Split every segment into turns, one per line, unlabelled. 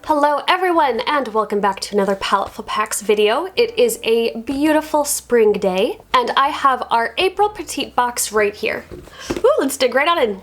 Hello everyone and welcome back to another Paletteful Packs video. It is a beautiful spring day and I have our April Petite box right here. Ooh, let's dig right on in.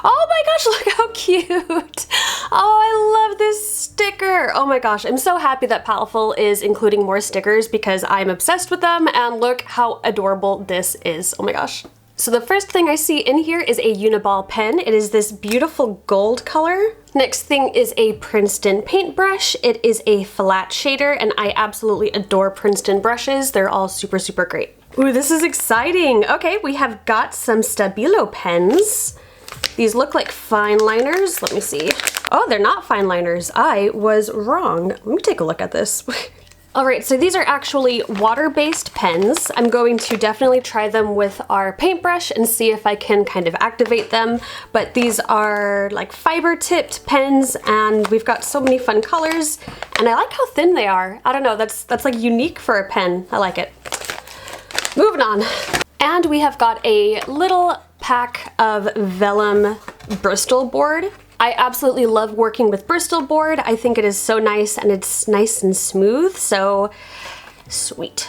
Oh my gosh, look how cute. Oh, I love this sticker. Oh my gosh, I'm so happy that Paletteful is including more stickers because I'm obsessed with them, and look how adorable this is. Oh my gosh. So the first thing I see in here is a uniball pen. It is this beautiful gold color. Next thing is a Princeton paintbrush. It is a flat shader and I absolutely adore Princeton brushes. They're all super great. Ooh, this is exciting. Okay, we have got some Stabilo pens. These look like fine liners. Let me see. Oh, they're not fine liners. I was wrong. Let me take a look at this. All right, so these are actually water-based pens. I'm going to definitely try them with our paintbrush and see if I can kind of activate them. But these are like fiber-tipped pens and we've got so many fun colors and I like how thin they are. I don't know, that's like unique for a pen. I like it. Moving on. And we have got a little pack of vellum Bristol board. I absolutely love working with Bristol board. I think it is so nice and it's nice and smooth, so sweet.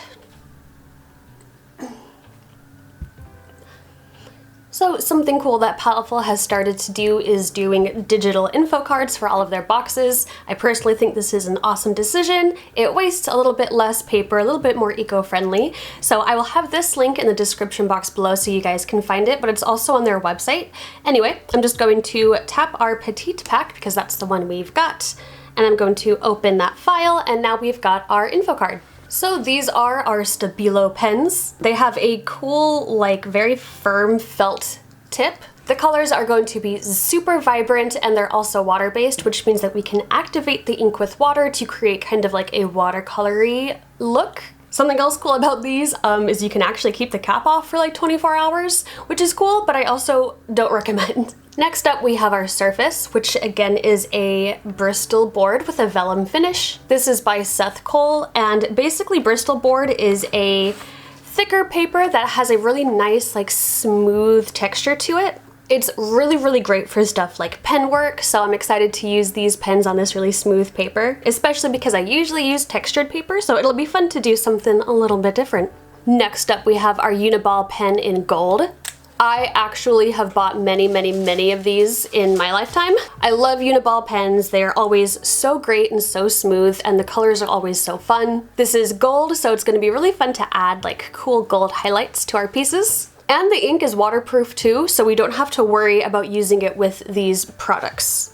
So something cool that Paletteful has started to do is doing digital info cards for all of their boxes. I personally think this is an awesome decision. It wastes a little bit less paper, a little bit more eco-friendly. So I will have this link in the description box below so you guys can find it, but it's also on their website. Anyway, I'm just going to tap our Petite pack because that's the one we've got. And I'm going to open that file and now we've got our info card. So these are our Stabilo pens. They have a cool, like very firm felt tip. The colors are going to be super vibrant and they're also water-based, which means that we can activate the ink with water to create kind of like a watercolory look. Something else cool about these is you can actually keep the cap off for like 24 hours, which is cool, but I also don't recommend. Next up we have our surface, which again is a Bristol board with a vellum finish. This is by Seth Cole, and basically Bristol board is a thicker paper that has a really nice like smooth texture to it. It's really great for stuff like pen work, so I'm excited to use these pens on this really smooth paper, especially because I usually use textured paper, so it'll be fun to do something a little bit different. Next up we have our uniball pen in gold. I actually have bought many of these in my lifetime. I love uniball pens. They are always so great and so smooth and the colors are always so fun. This is gold, so it's going to be really fun to add like cool gold highlights to our pieces. And the ink is waterproof too, so we don't have to worry about using it with these products.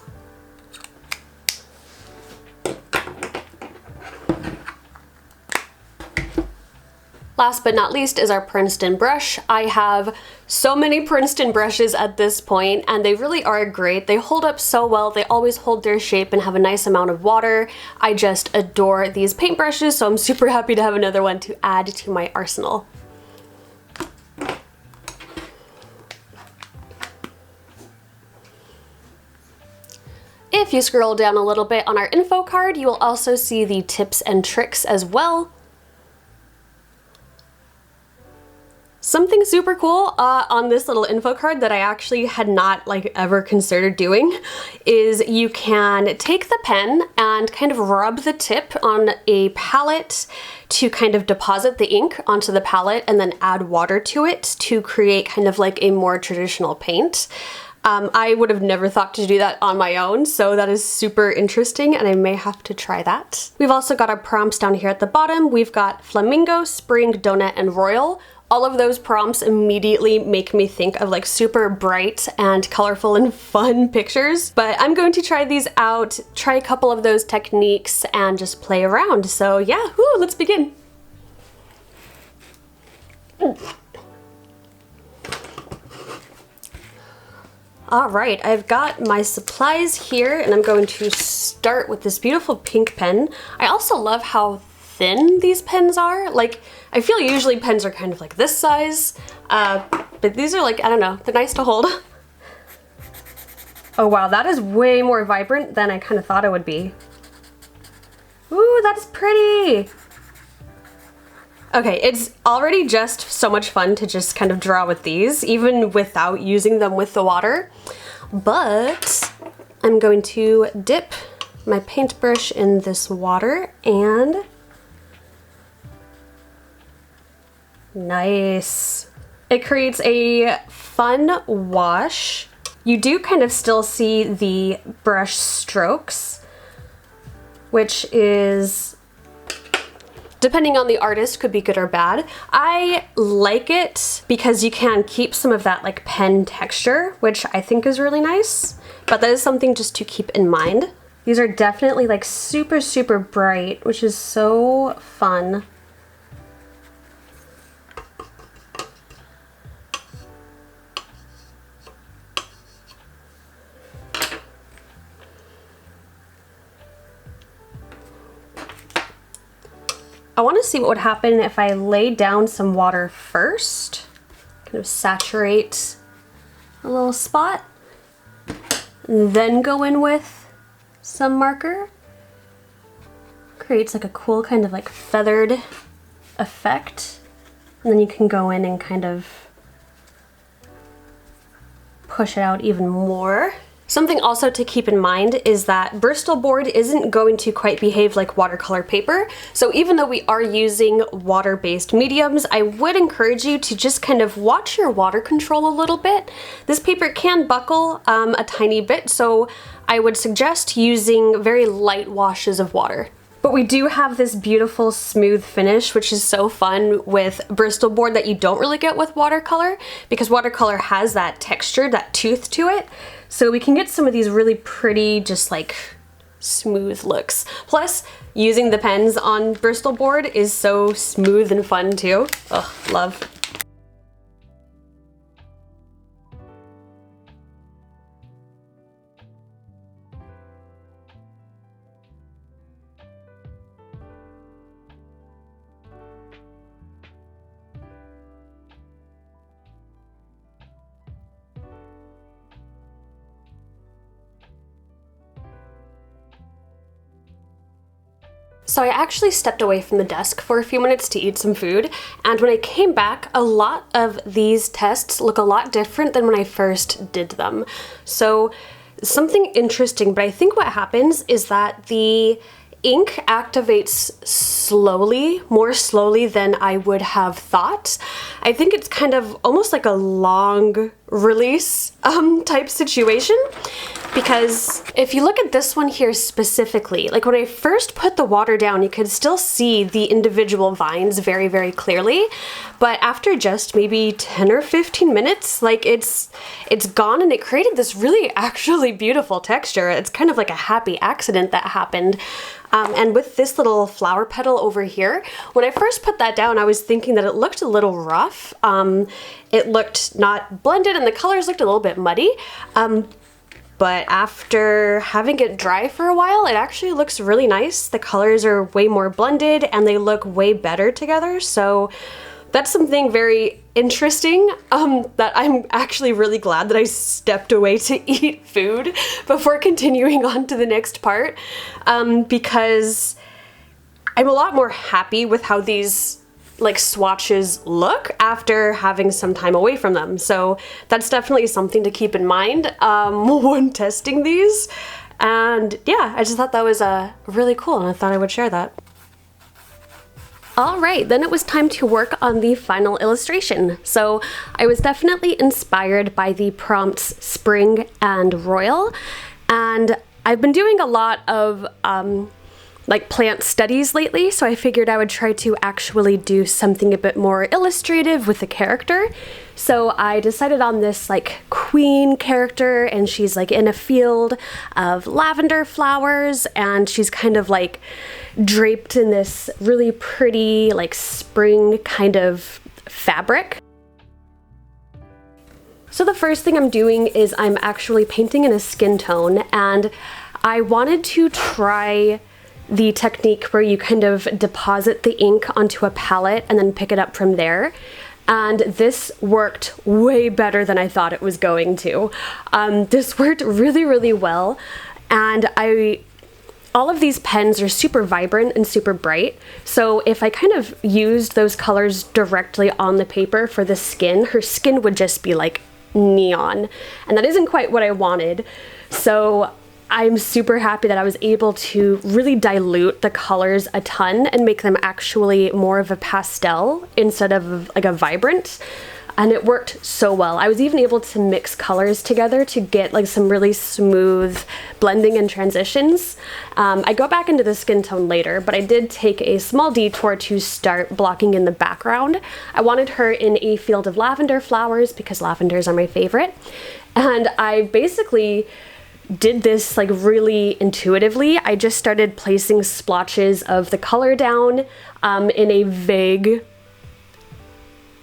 Last but not least is our Princeton brush. I have so many Princeton brushes at this point and they really are great. They hold up so well. They always hold their shape and have a nice amount of water. I just adore these paintbrushes, so I'm super happy to have another one to add to my arsenal. If you scroll down a little bit on our info card, you will also see the tips and tricks as well. Something super cool on this little info card that I actually had not like ever considered doing is you can take the pen and kind of rub the tip on a palette to kind of deposit the ink onto the palette and then add water to it to create kind of like a more traditional paint. I would have never thought to do that on my own, so that is super interesting and I may have to try that. We've also got our prompts down here at the bottom. We've got Flamingo, Spring, Donut, and Royal. All of those prompts immediately make me think of like super bright and colorful and fun pictures, but I'm going to try these out, try a couple of those techniques and just play around. So yeah, let's begin. All right, I've got my supplies here and I'm going to start with this beautiful pink pen. I also love how thin these pens are. Like, I feel usually pens are kind of like this size, but these are like, I don't know, they're nice to hold. Oh wow, that is way more vibrant than I kind of thought it would be. Ooh, that's pretty. Okay, it's already just so much fun to just kind of draw with these, even without using them with the water. But I'm going to dip my paintbrush in this water and nice. It creates a fun wash. You do kind of still see the brush strokes, which is, depending on the artist, could be good or bad. I like it because you can keep some of that like pen texture, which I think is really nice, but that is something just to keep in mind. These are definitely like super, super bright, which is so fun. I want to see what would happen if I lay down some water first, kind of saturate a little spot, and then go in with some marker. Creates like a cool kind of like feathered effect, and then you can go in and kind of push it out even more. Something also to keep in mind is that Bristol board isn't going to quite behave like watercolor paper. So even though we are using water-based mediums, I would encourage you to just kind of watch your water control a little bit. This paper can buckle a tiny bit, so I would suggest using very light washes of water. But we do have this beautiful smooth finish, which is so fun with Bristol board that you don't really get with watercolor, because watercolor has that texture, that tooth to it. So we can get some of these really pretty, just like smooth looks. Plus, using the pens on Bristol board is so smooth and fun too. Oh, love. So I actually stepped away from the desk for a few minutes to eat some food, and when I came back, a lot of these tests look a lot different than when I first did them. So something interesting, but I think what happens is that the ink activates slowly, more slowly than I would have thought. I think it's kind of almost like a long release type situation, because if you look at this one here specifically, like when I first put the water down, you could still see the individual vines very, very clearly, but after just maybe 10 or 15 minutes, like it's gone, and it created this really actually beautiful texture. It's kind of like a happy accident that happened. And with this little flower petal over here, when I first put that down, I was thinking that it looked a little rough. It looked not blended, and the colors looked a little bit muddy. But after having it dry for a while, it actually looks really nice. The colors are way more blended, and they look way better together. So that's something very interesting that I'm actually really glad that I stepped away to eat food before continuing on to the next part, because I'm a lot more happy with how these like swatches look after having some time away from them. So that's definitely something to keep in mind when testing these. And yeah, I just thought that was really cool, and I thought I would share that. All right, then it was time to work on the final illustration. So I was definitely inspired by the prompts Spring and Royal, and I've been doing a lot of like plant studies lately, so I figured I would try to actually do something a bit more illustrative with the character. So I decided on this like queen character, and she's like in a field of lavender flowers, and she's kind of like draped in this really pretty like spring kind of fabric. So the first thing I'm doing is I'm actually painting in a skin tone, and I wanted to try the technique where you kind of deposit the ink onto a palette and then pick it up from there. And this worked way better than I thought it was going to. This worked really, really well. And all of these pens are super vibrant and super bright. So if I kind of used those colors directly on the paper for the skin, her skin would just be like neon. And that isn't quite what I wanted. So I'm super happy that I was able to really dilute the colors a ton and make them actually more of a pastel instead of like a vibrant. And it worked so well. I was even able to mix colors together to get like some really smooth blending and transitions. I go back into the skin tone later, but I did take a small detour to start blocking in the background. I wanted her in a field of lavender flowers because lavenders are my favorite. And I basically did this like really intuitively. I just started placing splotches of the color down in a vague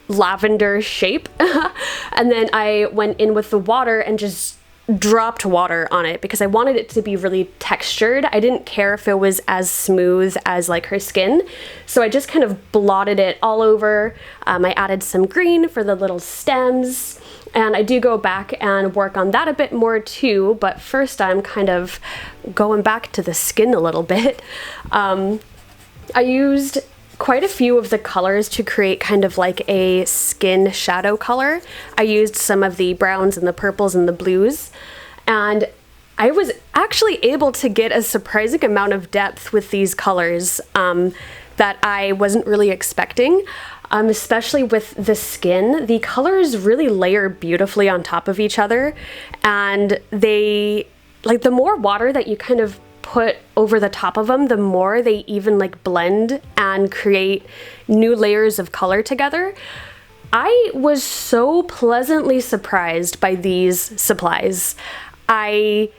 lavender shape. And then I went in with the water and just dropped water on it because I wanted it to be really textured. I didn't care if it was as smooth as like her skin. So I just kind of blotted it all over. I added some green for the little stems. And I do go back and work on that a bit more too, but first I'm kind of going back to the skin a little bit. I used quite a few of the colors to create kind of like a skin shadow color. I used some of the browns and the purples and the blues, and I was actually able to get a surprising amount of depth with these colors that I wasn't really expecting. Especially with the skin, the colors really layer beautifully on top of each other, and they, like, the more water that you kind of put over the top of them, the more they even like blend and create new layers of color together. I was so pleasantly surprised by these supplies. I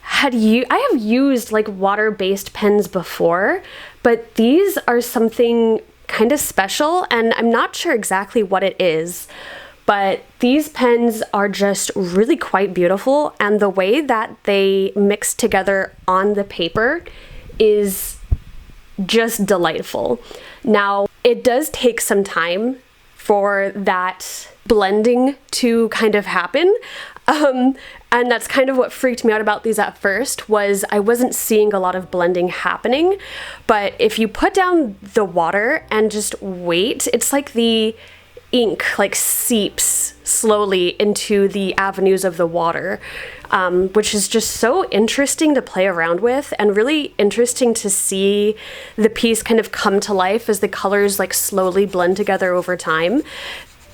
have used like water-based pens before, but these are something kind of special, and I'm not sure exactly what it is, but these pens are just really quite beautiful, and the way that they mix together on the paper is just delightful. Now, it does take some time for that blending to kind of happen. And that's kind of what freaked me out about these at first, was I wasn't seeing a lot of blending happening. But if you put down the water and just wait, it's like the ink like seeps slowly into the avenues of the water, which is just so interesting to play around with and really interesting to see the piece kind of come to life as the colors like slowly blend together over time.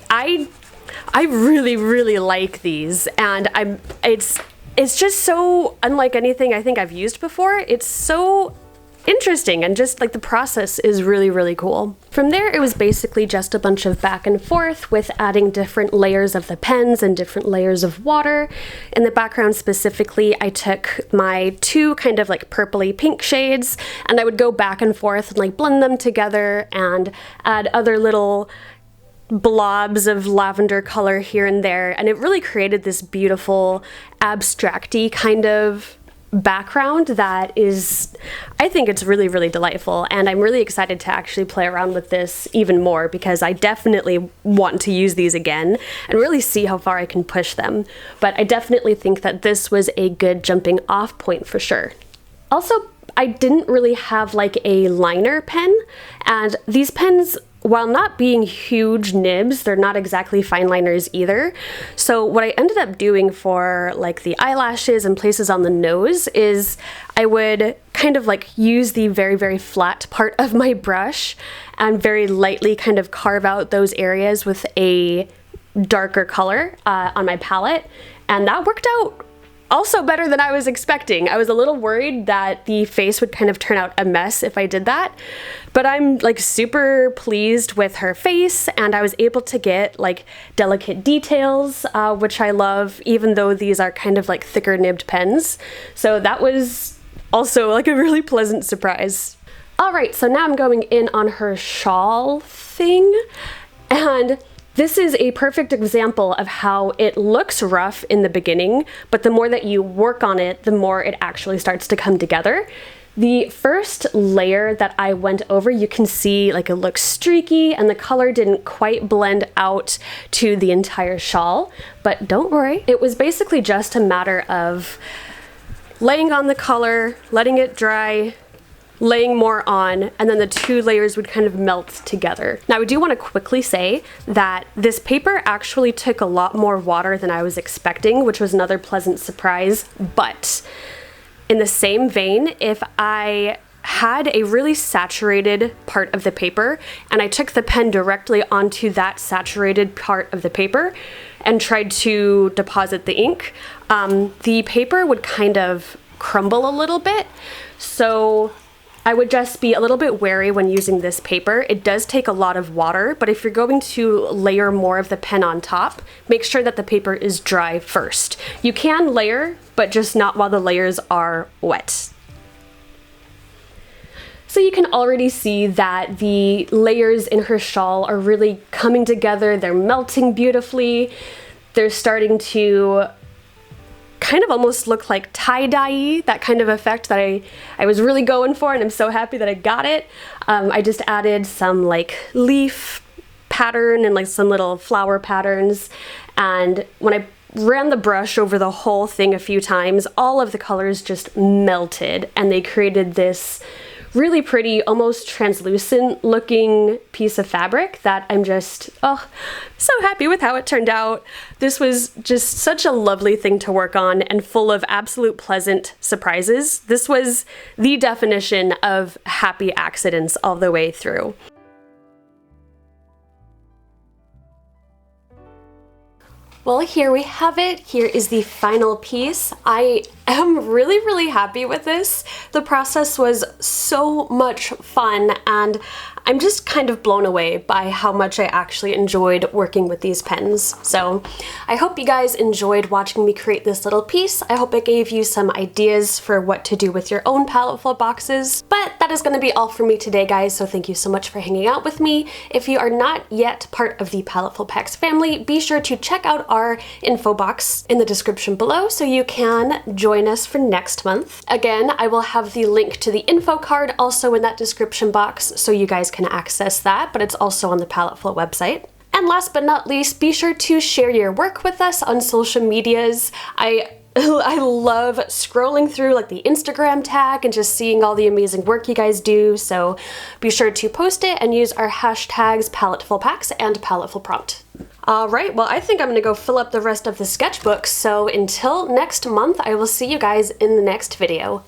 I really like these, and it's just so unlike anything I think I've used before. It's so interesting, and just like the process is really cool. From there, it was basically just a bunch of back and forth with adding different layers of the pens and different layers of water. In the background specifically, I took my two kind of like purpley pink shades, and I would go back and forth and like blend them together and add other little blobs of lavender color here and there, and it really created this beautiful abstract-y kind of background that is, I think it's really delightful, and I'm really excited to actually play around with this even more because I definitely want to use these again and really see how far I can push them. But I definitely think that this was a good jumping off point for sure. Also, I didn't really have like a liner pen, and these pens, while not being huge nibs, they're not exactly fine liners either. So what I ended up doing for like the eyelashes and places on the nose is I would kind of like use the very flat part of my brush and very lightly kind of carve out those areas with a darker color on my palette. And that worked out also better than I was expecting. I was a little worried that the face would kind of turn out a mess if I did that, but I'm like super pleased with her face, and I was able to get like delicate details, which I love, even though these are kind of like thicker nibbed pens. So that was also like a really pleasant surprise. All right, so now I'm going in on her shawl thing, and this is a perfect example of how it looks rough in the beginning, but the more that you work on it, the more it actually starts to come together. The first layer that I went over, you can see like it looks streaky and the color didn't quite blend out to the entire shawl, but don't worry. It was basically just a matter of laying on the color, letting it dry, laying more on, and then the two layers would kind of melt together. Now I do want to quickly say that this paper actually took a lot more water than I was expecting, which was another pleasant surprise, but in the same vein, if I had a really saturated part of the paper and I took the pen directly onto that saturated part of the paper and tried to deposit the ink, the paper would kind of crumble a little bit. So I would just be a little bit wary when using this paper. It does take a lot of water, but if you're going to layer more of the pen on top, make sure that the paper is dry first. You can layer, but just not while the layers are wet. So you can already see that the layers in her shawl are really coming together. They're melting beautifully. They're starting to kind of almost look like tie-dye, that kind of effect that I was really going for, and I'm so happy that I got it. I just added some like leaf pattern and like some little flower patterns, and when I ran the brush over the whole thing a few times, all of the colors just melted and they created this really pretty, almost translucent looking piece of fabric that I'm just, oh, so happy with how it turned out. This was just such a lovely thing to work on and full of absolute pleasant surprises. This was the definition of happy accidents all the way through. Well, here we have it. Here is the final piece. I am really, really happy with this. The process was so much fun, and I'm just kind of blown away by how much I actually enjoyed working with these pens. So I hope you guys enjoyed watching me create this little piece. I hope it gave you some ideas for what to do with your own Paletteful boxes. But that is going to be all for me today, guys, so thank you so much for hanging out with me. If you are not yet part of the Paletteful Packs family, be sure to check out our info box in the description below so you can join us for next month. Again, I will have the link to the info card also in that description box so you guys can access that, but it's also on the Paletteful website. And last but not least, be sure to share your work with us on social medias. I love scrolling through like the Instagram tag and just seeing all the amazing work you guys do, so be sure to post it and use our hashtags PalettefulPacks and PalettefulPrompt. Alright, well I think I'm gonna go fill up the rest of the sketchbook, so until next month, I will see you guys in the next video.